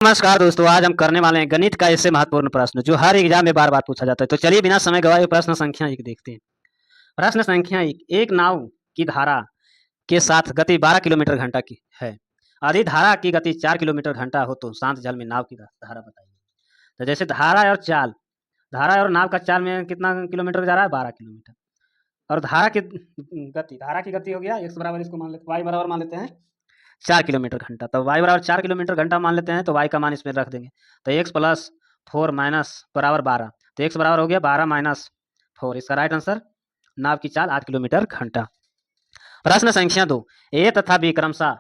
नमस्कार दोस्तों, आज हम करने वाले हैं गणित का ऐसे महत्वपूर्ण प्रश्न जो हर एग्जाम में बार बार पूछा जाता है। तो चलिए बिना समय गवाए प्रश्न संख्या एक देखते हैं। प्रश्न संख्या एक नाव की धारा के साथ गति 12 किलोमीटर घंटा की है। यदि धारा की गति 4 किलोमीटर घंटा हो तो शांत जल में नाव की धारा बताइए। तो जैसे धारा और नाव का चाल में कितना किलोमीटर जा रहा है, 12 किलोमीटर। और धारा की गति हो गया x बराबर, इसको मान लेते y बराबर मान लेते हैं 4 किलोमीटर घंटा। तो y बराबर 4 किलोमीटर घंटा मान लेते हैं, तो y का मान इसमें रख देंगे। तो x प्लस 4 माइनस बराबर 12, तो x बराबर हो गया 12 माइनस 4। इसका राइट आंसर नाव की चाल 8 किलोमीटर घंटा। प्रश्न संख्या 2, ए तथा बी क्रमशः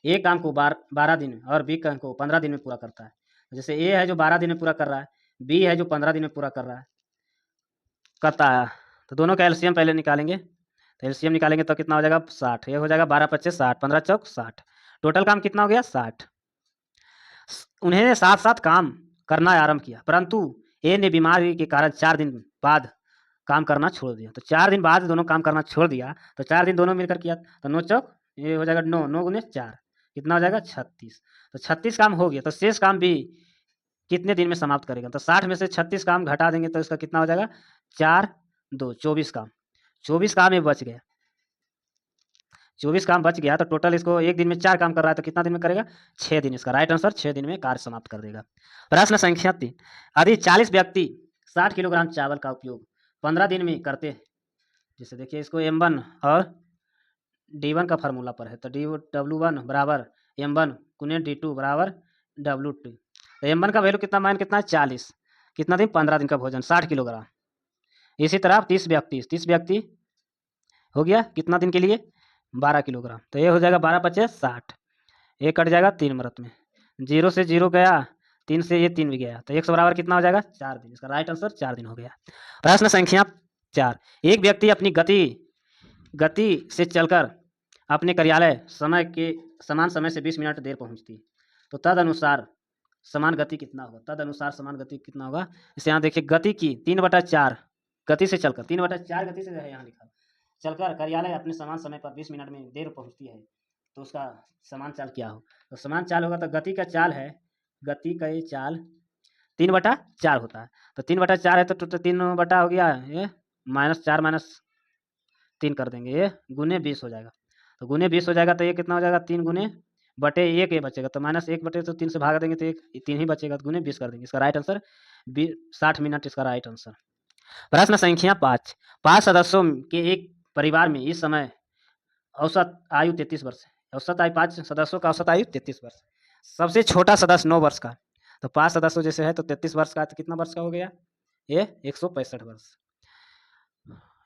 ए काम को 12 दिन और बी काम को 15 दिन में पूरा करता है। जैसे ए है जो 12 दिन में पूरा कर रहा है, बी है जो 15 दिन में पूरा करता है। तो दोनों का एलसीएम पहले निकालेंगे। तो एलसीएम निकालेंगे तो कितना हो जाएगा 60। ये हो जाएगा 12 पच्चीस 60, 15 चौक 60। टोटल काम कितना हो गया 60। उन्हें साथ साथ काम करना आरंभ किया, परंतु ए ने बीमारी के कारण 4 दिन बाद काम करना छोड़ दिया। तो 4 दिन बाद दोनों काम करना छोड़ दिया, तो 4 दिन दोनों मिलकर किया। तो 9 चौक ये हो जाएगा 9, 9 गुने 4 कितना हो जाएगा 36। तो 36 काम हो गया। तो शेष काम भी कितने दिन में समाप्त करेगा? तो 60 में से 36 काम घटा देंगे तो इसका कितना हो जाएगा 4 2 24 काम। 24 काम में बच गया, 24 काम बच गया। तो टोटल इसको एक दिन में 4 काम कर रहा है, तो कितना दिन में करेगा 6 दिन। इसका राइट आंसर 6 दिन में कार्य समाप्त कर देगा। प्रश्न संख्या 3, यदि 40 व्यक्ति 60 किलोग्राम चावल का उपयोग 15 दिन में करते हैं। जैसे देखिए इसको M1 और D1 का फार्मूला पर है, तो W1 बराबर M1 गुने D2 बराबर W2। तो M1 का वैल्यू कितना है 40, कितना दिन 15 दिन का भोजन 60 किलोग्राम। इसी तरह 30 व्यक्ति हो गया कितना दिन के लिए 12 किलोग्राम। तो ये हो जाएगा 12 पच्चीस 60, ये कट जाएगा 3 मिनट में। 0 से 0 गया, 3 से ये 3 भी गया, तो 100 बराबर कितना हो जाएगा 4 दिन। इसका राइट आंसर 4 दिन हो गया। प्रश्न संख्या 4, एक व्यक्ति अपनी गति से चलकर अपने कार्यालय समान समय से 20 मिनट देर पहुंचती है, तो तदनुसार समान गति कितना होगा। इसे यहाँ देखिए गति की 3/4 गति से चलकर 3/4 गति से है यहाँ लिखा, चलकर कार्यालय अपने समान समय पर 20 मिनट में देर पहुंचती है, तो उसका समान चाल क्या हो। तो समान चाल होगा, तो गति का ये चाल 3/4 होता है। तो 3/4 है तो 3 बटा हो गया, ये -4 - 3 कर देंगे, ये गुने 20 हो जाएगा। तो गुने 20 हो जाएगा, तो ये कितना हो जाएगा 3 गुने बटे 1 ये बचेगा, तो -1 बटे तो 3 से भागा देंगे तो 3 ही बचेगा, तो गुने 20 कर देंगे। इसका राइट आंसर 60 मिनट इसका राइट आंसर। प्रश्न संख्या 5, 5 सदस्यों के एक परिवार में इस समय औसत आयु 33 वर्ष है। औसत आयु 5 सदस्यों का औसत आयु 33 वर्ष। सबसे छोटा सदस्य 9 वर्ष का, तो 5 सदस्यों जैसे है तो 33 वर्ष का, तो कितना वर्ष का हो गया ये 165 वर्ष।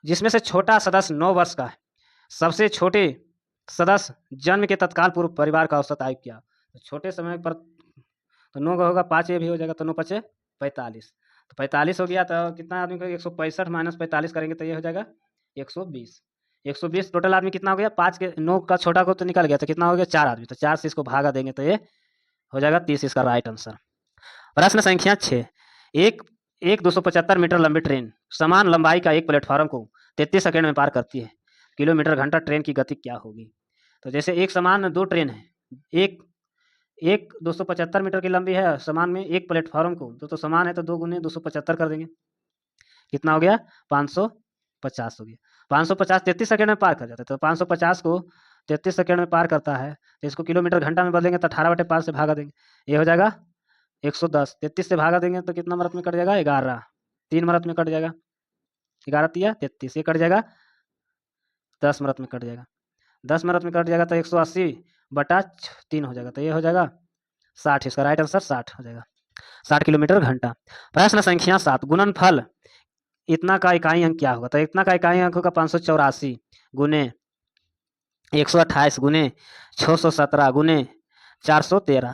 जिसमें से छोटा सदस्य 9 वर्ष का है, सबसे छोटे सदस्य जन्म के तत्काल पूर्व परिवार का औसत आयु क्या। तो छोटे समय पर तो 9 का होगा, 5 ये भी हो जाएगा, तो 9 5 45, तो 45 हो गया। तो कितना आदमी को 165 माइनस 45 करेंगे तो ये हो जाएगा 120। 120 टोटल आदमी कितना हो गया, 5 के 9 का छोटा को तो निकल गया, तो कितना हो गया 4 आदमी, तो 4 से इसको भागा देंगे तो ये हो जाएगा 30। इसका राइट आंसर। प्रश्न संख्या 6, एक 275 मीटर लंबी ट्रेन समान लंबाई का एक प्लेटफॉर्म को 33 सेकंड में पार करती है, किलोमीटर घंटा ट्रेन की गति क्या होगी। तो जैसे एक समान 2 ट्रेन है, एक 275 मीटर की लंबी है, समान में एक प्लेटफॉर्म को तो समान है, तो 2 गुने 275 कर देंगे, कितना हो गया 550 हो गया। 550 33 सेकंड में पार कर जाता है, तो 550 को 33 सेकंड में पार करता है, तो इसको किलोमीटर घंटा में बदलेंगे तो 18/5 से भागा देंगे, ये हो जाएगा 110। 33 से भागा देंगे तो कितना मिनट में कट जाएगा 11, 3 मिनट में कट जाएगा, 11 तिया 33, ये कट जाएगा 10 मिनट में कट जाएगा, 10 मिनट में कट जाएगा, तो 180/3 हो जाएगा, तो ये हो जाएगा 60। इसका राइट आंसर 60 हो जाएगा, 60 किलोमीटर घंटा। प्रश्न संख्या 7, गुणनफल इतना का इकाई अंक क्या होगा। तो इतना का इकाई अंक होगा 584 गुने 128 गुने 617 गुने 413।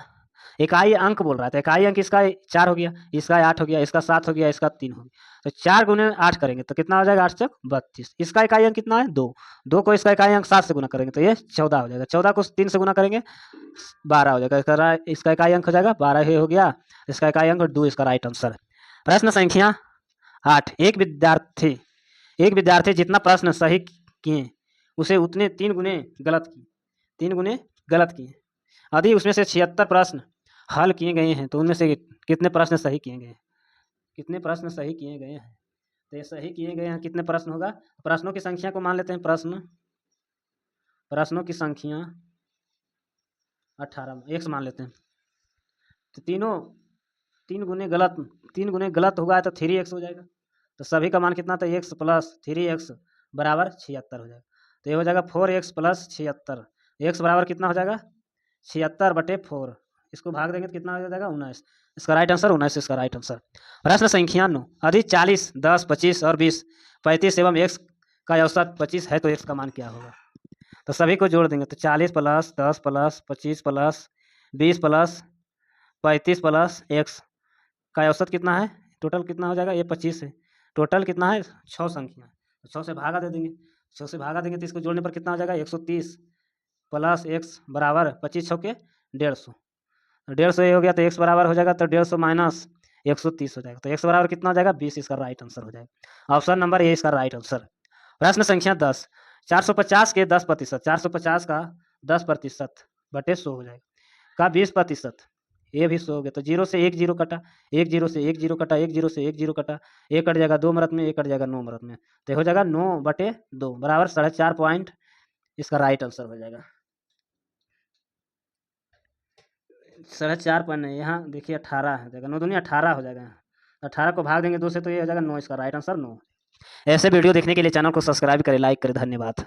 इकाई अंक बोल रहा है, तो इकाई अंक इसका 4 हो गया, इसका 8 हो गया, इसका 7 हो गया, इसका 3 हो गया। तो 4 गुने 8 करेंगे तो कितना हो जाएगा 8 चौक 32। इसका इकाई अंक कितना है 2 को इसका इकाई अंक 7 से गुना करेंगे तो ये 14 हो जाएगा, 14 को 3 से गुना करेंगे 12 हो जाएगा, इसका इकाई अंक हो जाएगा 12 ही हो गया, इसका इकाई अंक 2 इसका राइट आंसर। प्रश्न संख्या 8, एक विद्यार्थी जितना प्रश्न सही किए उसे उतने 3 गुने गलत किए। यदि उसमें से 76 प्रश्न हल किए गए हैं तो उनमें से कितने प्रश्न सही किए गए हैं, कितने प्रश्न सही किए गए हैं। तो ये सही किए गए हैं, कितने प्रश्न होगा, प्रश्नों की संख्या को मान लेते हैं, प्रश्नों की संख्या 18 एक मान लेते हैं। तो तीन गुने गलत, 3 गुने गलत होगा तो 3x हो जाएगा। तो सभी का मान कितना था, x प्लस 3x बराबर 76 हो जाएगा। तो ये हो जाएगा 4x प्लस 76, x बराबर कितना हो जाएगा 76/4। इसको भाग देंगे तो कितना हो जाएगा 19। इसका राइट आंसर 19, इसका राइट आंसर। प्रश्न संख्या 9, यदि 40, 10, 25 और 20, 35 एवं x का औसत 25 है तो x का मान क्या होगा। तो सभी को जोड़ देंगे तो 40 plus 10 plus 25 plus 20 plus 35 plus x का औसत कितना है, टोटल कितना हो जाएगा, ये 25 है, टोटल कितना है 6 संख्या, तो 6 से भागा दे देंगे, 6 से भागा देंगे तो इसको जोड़ने पर कितना हो जाएगा 130 प्लस x बराबर 25 छक्के 150, 150 ये हो गया तो x बराबर हो जाएगा तो 150 माइनस 130 हो जाएगा, तो x बराबर कितना हो जाएगा 20, इसका राइट आंसर हो जाएगा। ऑप्शन नंबर ए इसका राइट आंसर। प्रश्न संख्या 10, 450 के 10%, 450 का 10% बटे 100 हो जाएगा, का 20%, ये भी 100 हो गया तो 0 से 1 जीरो कटा, 1 जीरो से 1 जीरो कटा, 1 जीरो से 1 जीरो कटा, 1 कट जाएगा 2 मरत में, 1 कट जाएगा 9 मरत में, तो हो जाएगा 9/2 बराबर 4.5 पॉइंट, इसका राइट आंसर हो जाएगा। 4.5 पॉइंट नहीं, यहाँ देखिए 18 हो जाएगा, 9 दूनी 18 हो जाएगा, 18 को भाग देंगे 2 से तो ये हो जाएगा 9, इसका राइट आंसर 9। ऐसे वीडियो देखने के लिए चैनल को सब्सक्राइब करें, लाइक करें, धन्यवाद।